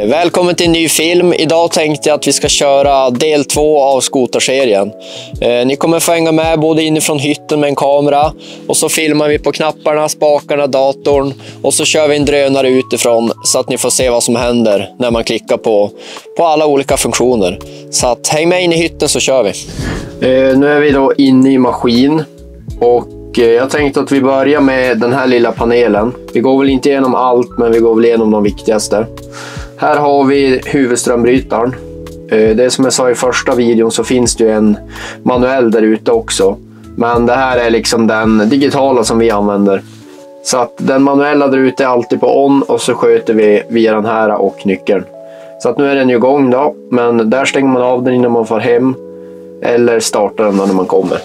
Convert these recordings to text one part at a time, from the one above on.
Välkommen till en ny film. Idag tänkte jag att vi ska köra del 2 av skoterserien. Ni kommer få hänga med både inifrån hytten med en kamera. Och så filmar vi på knapparna, spakarna, datorn. Och så kör vi en drönare utifrån så att ni får se vad som händer när man klickar på alla olika funktioner. Så att häng med in i hytten så kör vi. Nu är vi då inne i maskin. Och jag tänkte att vi börjar med den här lilla panelen. Vi går väl inte igenom allt, men vi går väl igenom de viktigaste. Här har vi huvudströmbrytaren. Det är som jag sa i första videon, så finns det ju en manuell där ute också. Men det här är liksom den digitala som vi använder. Så att den manuella där ute är alltid på on, och så sköter vi via den här och nyckeln. Så att nu är den ju igång då, men där stänger man av den innan man får hem. Eller startar den när man kommer.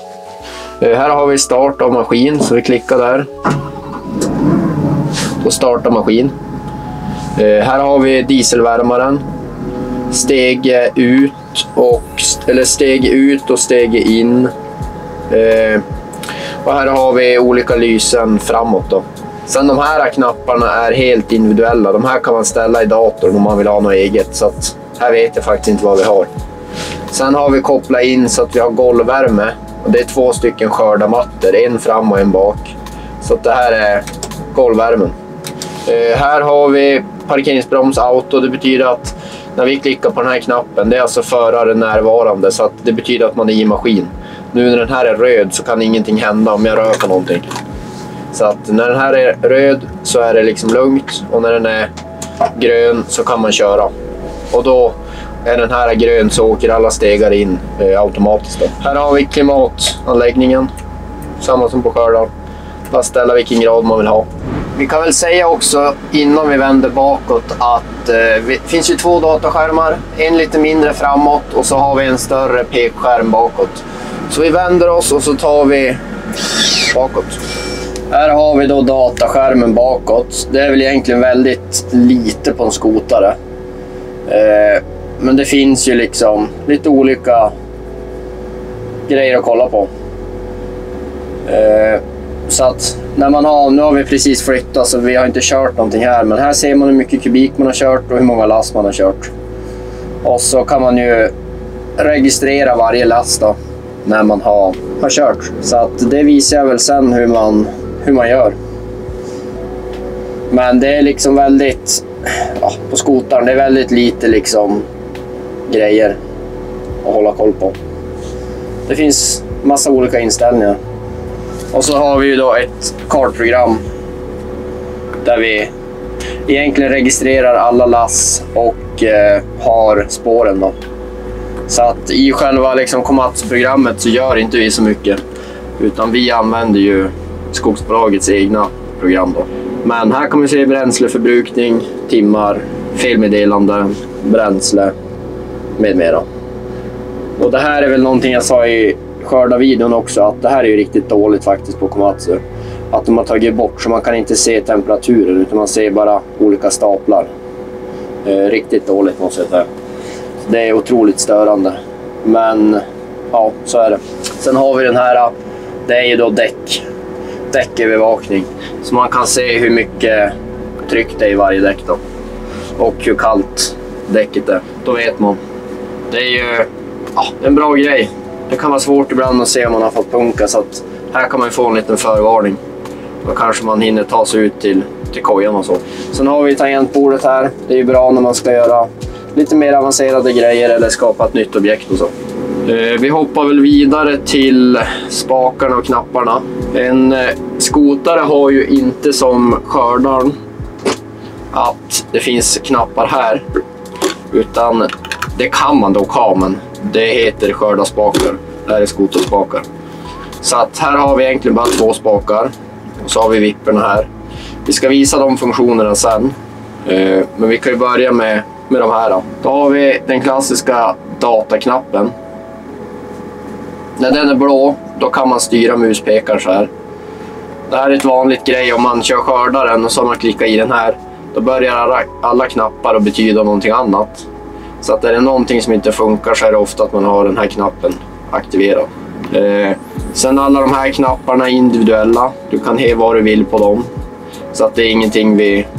Här har vi start av maskin, så vi klickar där. Och startar maskin. Här har vi dieselvärmaren. Steg ut och steg in. Och här har vi olika lysen framåt då. Sen de här knapparna är helt individuella. De här kan man ställa i datorn om man vill ha något eget. Så att här vet jag faktiskt inte vad vi har. Sen har vi kopplat in så att vi har golvvärme. Och det är 2 stycken skördarmattor, en fram och en bak. Så att det här är golvvärmen. Här har vi parkeringsbroms auto. Det betyder att när vi klickar på den här knappen, det är alltså föraren närvarande. Så att det betyder att man är i maskin. Nu när den här är röd så kan ingenting hända om jag rör på någonting. Så att när den här är röd så är det liksom lugnt. Och när den är grön så kan man köra. Och då är den här grön så åker alla stegar in automatiskt då. Här har vi klimatanläggningen. Samma som på skördar. Bara ställa vilken grad man vill ha. Vi kan väl säga också innan vi vänder bakåt att det finns ju 2 dataskärmar. En lite mindre framåt och så har vi en större pekskärm bakåt. Så vi vänder oss och så tar vi bakåt. Här har vi då dataskärmen bakåt. Det är väl egentligen väldigt lite på en skotare. Men det finns ju liksom lite olika grejer att kolla på. Så att när man har, nu har vi precis flyttat så vi har inte kört någonting här. Men här ser man hur mycket kubik man har kört och hur många last man har kört. Och så kan man ju registrera varje last då, när man har kört. Så att det visar jag väl sen hur man gör. Men det är liksom väldigt, på skotaren, det är väldigt lite liksom grejer att hålla koll på. Det finns massa olika inställningar. Och så har vi ju då ett kartprogram där vi egentligen registrerar alla lass och har spåren då. Så att i själva liksom Komatsu-programmet så gör inte vi så mycket, utan vi använder ju skogsbolagets egna program då. Men här kan vi se bränsleförbrukning, timmar, felmeddelanden, bränsle med mera. Och det här är väl någonting jag sa i skördarvideon också, att det här är ju riktigt dåligt faktiskt på Komatsu. Att de har tagit bort så man kan inte se temperaturen utan man ser bara olika staplar. Riktigt dåligt måste jag säga. Det är otroligt störande. Men ja, så är det. Sen har vi den här, det är ju då däckövervakning. Så man kan se hur mycket tryck det är i varje däck då. Och hur kallt däcket är. Då vet man. Det är ju en bra grej. Det kan vara svårt ibland att se om man har fått punka, så att här kan man få en liten förvarning. Då kanske man hinner ta sig ut till kojan och så. Sen har vi tangentbordet här. Det är ju bra när man ska göra lite mer avancerade grejer eller skapa ett nytt objekt och så. Vi hoppar väl vidare till spakarna och knapparna. En skotare har ju inte som skördaren att det finns knappar här, utan det kan man dock ha, men det heter skördarspakar. Det här är skoterspakar. Så att här har vi egentligen bara 2 spakar. Och så har vi vipporna här. Vi ska visa de funktionerna sen. Men vi kan ju börja med de här då. Då har vi den klassiska dataknappen. När den är blå, då kan man styra muspekaren så här. Det här är ett vanligt grej om man kör skördaren och så har man klickat i den här. Då börjar alla knappar att betyda någonting annat. Så att är det någonting som inte funkar så är det ofta att man har den här knappen aktiverad. Sen alla de här knapparna är individuella. Du kan ha vad du vill på dem. Så att det är ingenting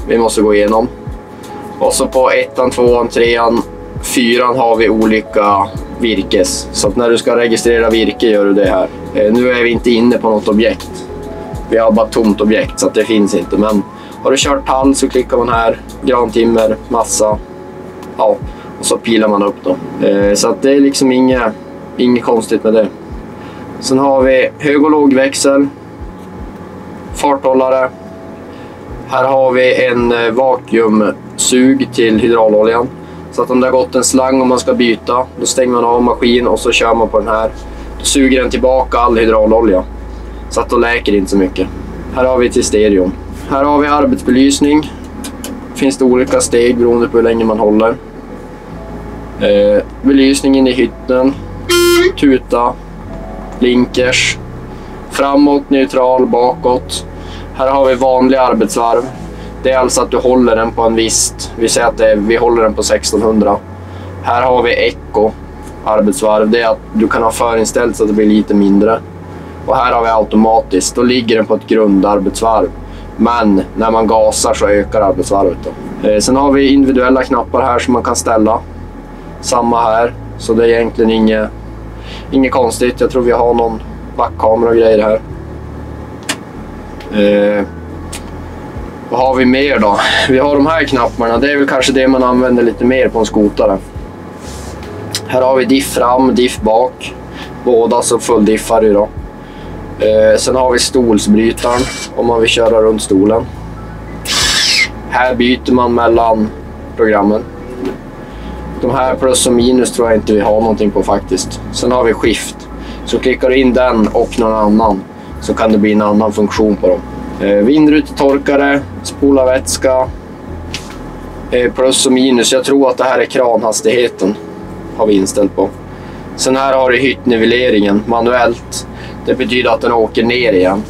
vi måste gå igenom. Och så på 1, 2, 3, 4 har vi olika virkes. Så att när du ska registrera virke gör du det här. Nu är vi inte inne på något objekt. Vi har bara tomt objekt så att det finns inte. Men har du kört tall så klickar man här. Grantimmer, massa. Ja, och så pilar man upp då. Så att det är liksom inget konstigt med det. Sen har vi hög- och lågväxel. Farthållare. Här har vi en vakuumsug till hydrauloljan. Så att om det har gått en slang och man ska byta, då stänger man av maskin och så kör man på den här. Då suger den tillbaka all hydraulolja. Så att då läker det inte så mycket. Här har vi till stereon. Här har vi arbetsbelysning. Finns det olika steg beroende på hur länge man håller. Belysningen i hytten. Tuta. Blinkers. Framåt, neutral, bakåt. Här har vi vanlig arbetsvarv. Det är alltså att du håller den på en visst. Vi säger att vi håller den på 1600. Här har vi eco arbetsvarv. Det är att du kan ha förinställt så att det blir lite mindre. Och här har vi automatiskt. Då ligger den på ett grundarbetsvarv. Men när man gasar så ökar arbetsvarvet då. Sen har vi individuella knappar här som man kan ställa. Samma här. Så det är egentligen inget konstigt. Jag tror vi har någon backkamera och grejer här. Vad har vi mer då? Vi har de här knapparna. Det är väl kanske det man använder lite mer på en skotare. Här har vi diff fram, diff bak. Båda så fulldiffar ju då. Sen har vi stolsbrytaren om man vill köra runt stolen. Här byter man mellan programmen. De här plus och minus tror jag inte vi har någonting på faktiskt. Sen har vi skift. Så klickar du in den och någon annan så kan det bli en annan funktion på dem. Vindrutetorkare, spola vätska, plus och minus. Jag tror att det här är kranhastigheten har vi inställt på. Sen här har du hyttnivelleringen manuellt. Det betyder att den åker ner igen.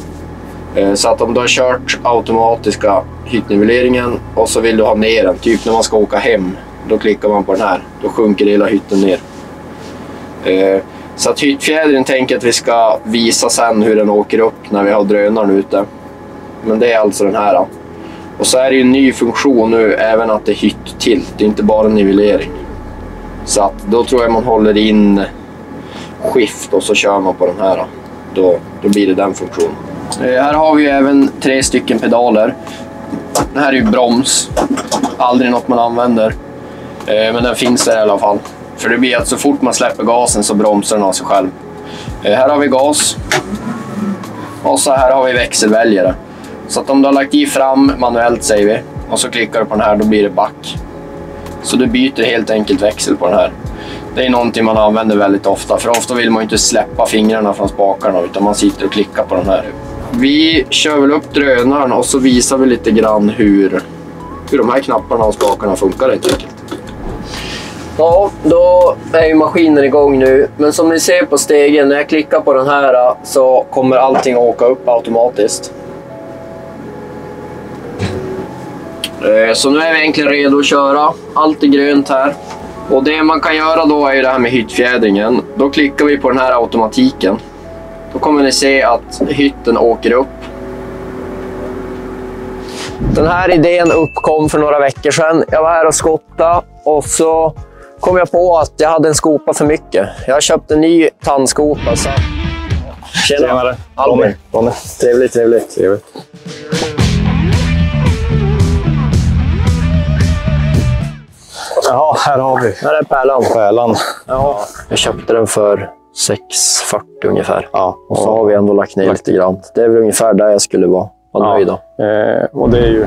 Så att om du har kört automatiska hyttnivelleringen och så vill du ha ner den, typ när man ska åka hem, då klickar man på den här. Då sjunker hela hytten ner. Så att hyttfjädren tänker att vi ska visa sen hur den åker upp när vi har drönaren ute. Men det är alltså den här. Och så är det ju en ny funktion nu, även att det är hytt-tilt. Det är inte bara nivellering. Så att då tror jag man håller in skift och så kör man på den här. Då blir det den funktionen. Här har vi ju även 3 stycken pedaler. Den här är ju broms. Aldrig något man använder. Men den finns där i alla fall. För det blir att så fort man släpper gasen så bromsar den av sig själv. Här har vi gas. Och så här har vi växelväljare. Så att om du har lagt i fram manuellt säger vi. Och så klickar du på den här, då blir det back. Så du byter helt enkelt växel på den här. Det är någonting man använder väldigt ofta. För ofta vill man inte släppa fingrarna från spakarna utan man sitter och klickar på den här. Vi kör väl upp drönaren och så visar vi lite grann hur de här knapparna och spakarna funkar helt enkelt. Ja, då är ju maskinen igång nu. Men som ni ser på stegen, när jag klickar på den här så kommer allting åka upp automatiskt. Så nu är vi egentligen redo att köra. Allt är grönt här. Och det man kan göra då är ju det här med hyttfjädringen. Då klickar vi på den här automatiken. Då kommer ni se att hytten åker upp. Den här idén uppkom för några veckor sedan. Jag var här och skottade och så kom jag på att jag hade en skopa för mycket. Jag har köpt en ny tandskopa. Så... Tjena! Albin. Trevligt. Ja, här har vi. Här är pärlan. Ja. Jag köpte den för 6,40 ungefär. Ja. Och så har vi ändå lagt ner lite grann. Det är väl ungefär där jag skulle vara nöjd då. Och det är ju...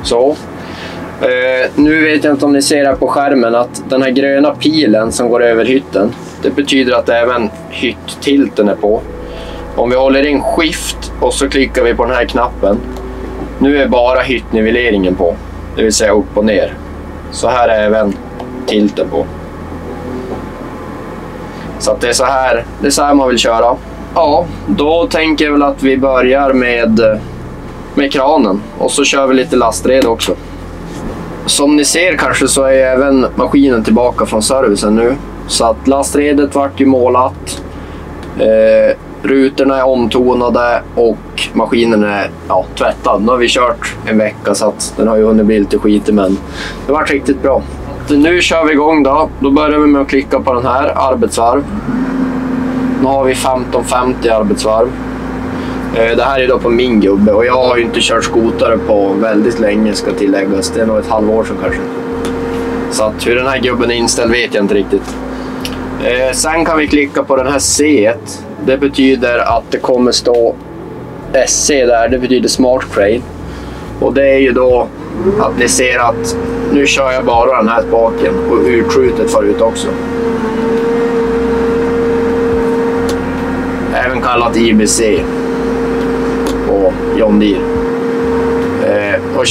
Så. Nu vet jag inte om ni ser här på skärmen att den här gröna pilen som går över hytten. Det betyder att även hytttilten är på. Om vi håller in skift och så klickar vi på den här knappen. Nu är bara hyttnivelleringen på. Det vill säga upp och ner. Så här är även tilten på. Så att det är så här man vill köra. Ja, då tänker jag väl att vi börjar med kranen. Och så kör vi lite lastred också. Som ni ser kanske så är även maskinen tillbaka från servicen nu. Så att lastredet vart ju målat. Rutorna är omtonade och maskinen är tvättad. Nu har vi kört en vecka så att den har ju hunnit bli lite skit, men det var riktigt bra. Nu kör vi igång då. Då börjar vi med att klicka på den här arbetsvarv. Nu har vi 1550 arbetsvarv. Det här är då på min gubbe och jag har ju inte kört skotare på väldigt länge, ska tilläggas. Det är nog ett halvår sedan kanske. Så att hur den här gubben är inställd vet jag inte riktigt. Sen kan vi klicka på den här C1. Det betyder att det kommer stå SC där. Det betyder Smart Crane. Och det är ju då att ni ser att nu kör jag bara den här spaken och utskjutet förut också. Även kallat IBC på John Deere. Och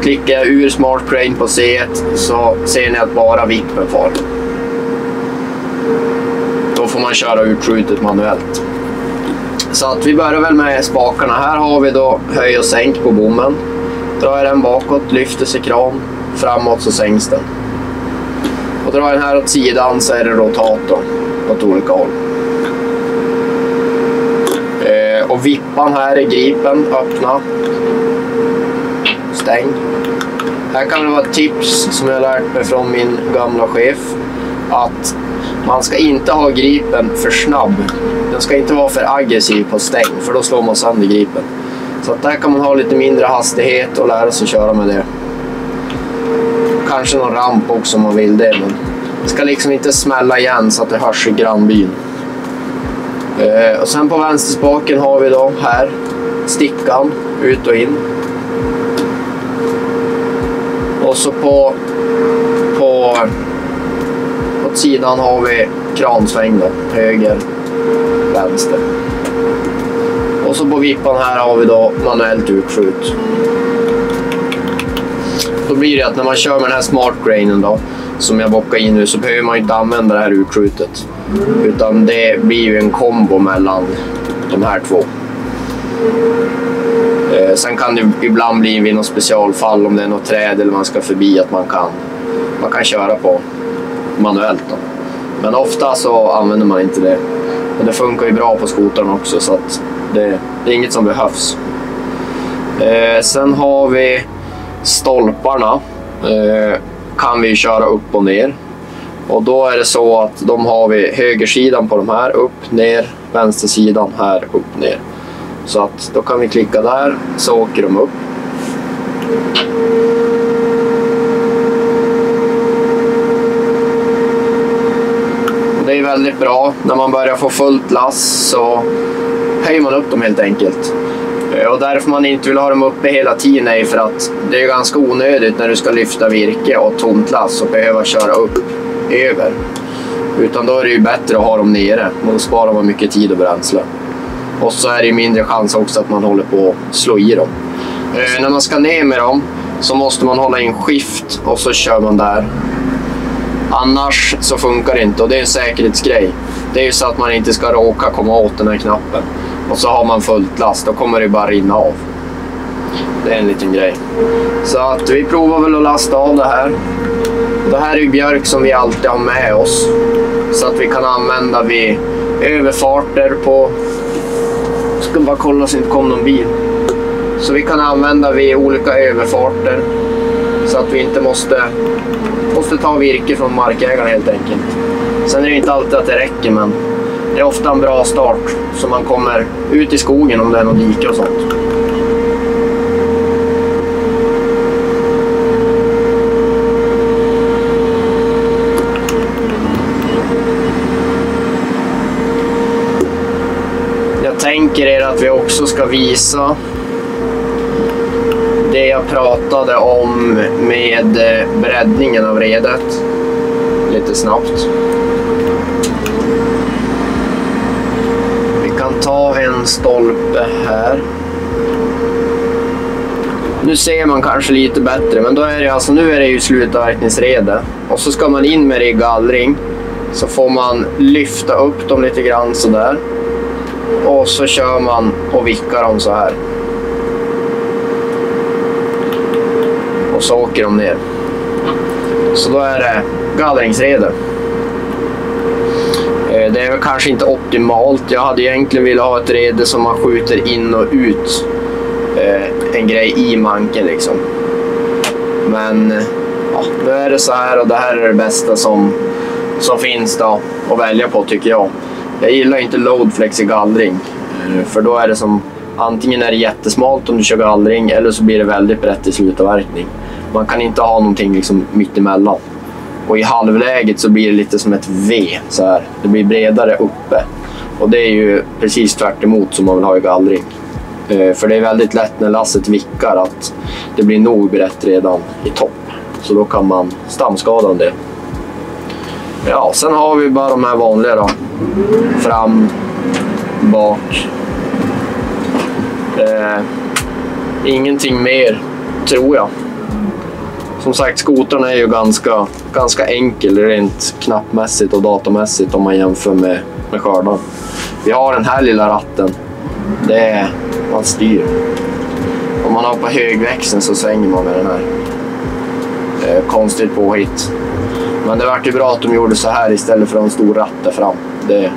klickar jag ur Smart Crane på C1 så ser ni att bara vippen far. Då får man köra utskjutet manuellt. Så att vi börjar väl med spakarna. Här har vi då höj och sänk på bommen. Drar jag den bakåt lyfter sig kran. Framåt så sänks den. Och drar jag den här åt sidan så är det rotator åt olika håll. Och vippan här är gripen, öppna. Stäng. Här kan det vara ett tips som jag har lärt mig från min gamla chef. Att man ska inte ha gripen för snabb. Den ska inte vara för aggressiv på stäng, för då slår man sönder gripen. Så att där kan man ha lite mindre hastighet och lära sig köra med det. Kanske någon ramp också om man vill det, men det ska liksom inte smälla igen så att det hörs i grannbyn. Och sen på vänsterspaken har vi då här stickan ut och in. Och så på sidan har vi kransväng då, höger, vänster. Och så på vippan här har vi då manuellt utskjut. Då blir det att när man kör med den här Smart Cranen då, som jag bockar in nu, så behöver man inte använda det här utskjutet. Utan det blir ju en kombo mellan de här två. Sen kan det ibland bli vid något specialfall om det är något träd eller man ska förbi att man kan köra på manuellt då. Men ofta så använder man inte det. Och det funkar ju bra på skotaren också, så att det är inget som behövs. Sen har vi stolparna. Kan vi köra upp och ner. Och då är det så att de har vi högersidan på de här, upp, ner, vänstersidan här, upp, ner. Så att då kan vi klicka där, så åker de upp. Och det är väldigt bra. När man börjar få fullt lass så höjer man upp dem helt enkelt. Och därför man inte vill ha dem uppe hela tiden är för att det är ganska onödigt när du ska lyfta virke och tomt lass och behöva köra upp över. Utan då är det ju bättre att ha dem nere, och då sparar man mycket tid och bränsle. Och så är det mindre chans också att man håller på att slå i dem. När man ska ner med dem så måste man hålla in skift och så kör man där. Annars så funkar det inte, och det är en säkerhetsgrej. Det är ju så att man inte ska råka komma åt den här knappen. Och så har man fullt last, då kommer det bara rinna av. Det är en liten grej. Så att vi provar väl att lasta av det här. Det här är ju björk som vi alltid har med oss. Så att vi kan använda vid överfarter på... Jag ska bara kolla så det inte kom någon bil. Så vi kan använda vid olika överfarter. Så att vi inte måste ta virke från markägaren helt enkelt. Sen är det inte alltid att det räcker, men det är ofta en bra start. Så man kommer ut i skogen om det är något dike och sånt. Jag tänker er att vi också ska visa det jag pratade om med breddningen av redet lite snabbt. Vi kan ta en stolpe här. Nu ser man kanske lite bättre, men då är det alltså, nu är det ju slutavverkningsrede. Och så ska man in med det i gallring. Så får man lyfta upp dem lite grann så där. Och så kör man och vickar dem så här. Och så åker de ner. Så då är det gallringsrede. Det är väl kanske inte optimalt. Jag hade egentligen velat ha ett rede som man skjuter in och ut en grej i manken liksom. Men ja, nu är det så här och det här är det bästa som finns då att välja på tycker jag. Jag gillar inte loadflex i gallring. För då är det som, antingen är det jättesmalt om du kör gallring eller så blir det väldigt brett i slutavverkning. Man kan inte ha någonting liksom mitt emellan. Och i halvläget så blir det lite som ett V så här. Det blir bredare uppe. Och det är ju precis tvärt emot som man vill ha i gallring. För det är väldigt lätt när lasset vickar att det blir nog brett redan i topp. Så då kan man stamskada en del. Ja, sen har vi bara de här vanliga då. Fram, bak. Ingenting mer, tror jag. Som sagt, skotern är ju ganska enkel rent knappmässigt och datamässigt om man jämför med skördan. Vi har den här lilla ratten. Det är man styr. Om man har på högväxeln så svänger man med den här. Konstigt påhitt. Men det var ju bra att de gjorde så här istället för en stor ratt där fram. Det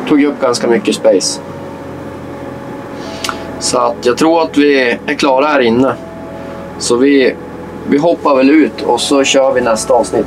tog upp ganska mycket space. Så att jag tror att vi är klara här inne. Så vi hoppar väl ut och så kör vi nästa avsnitt.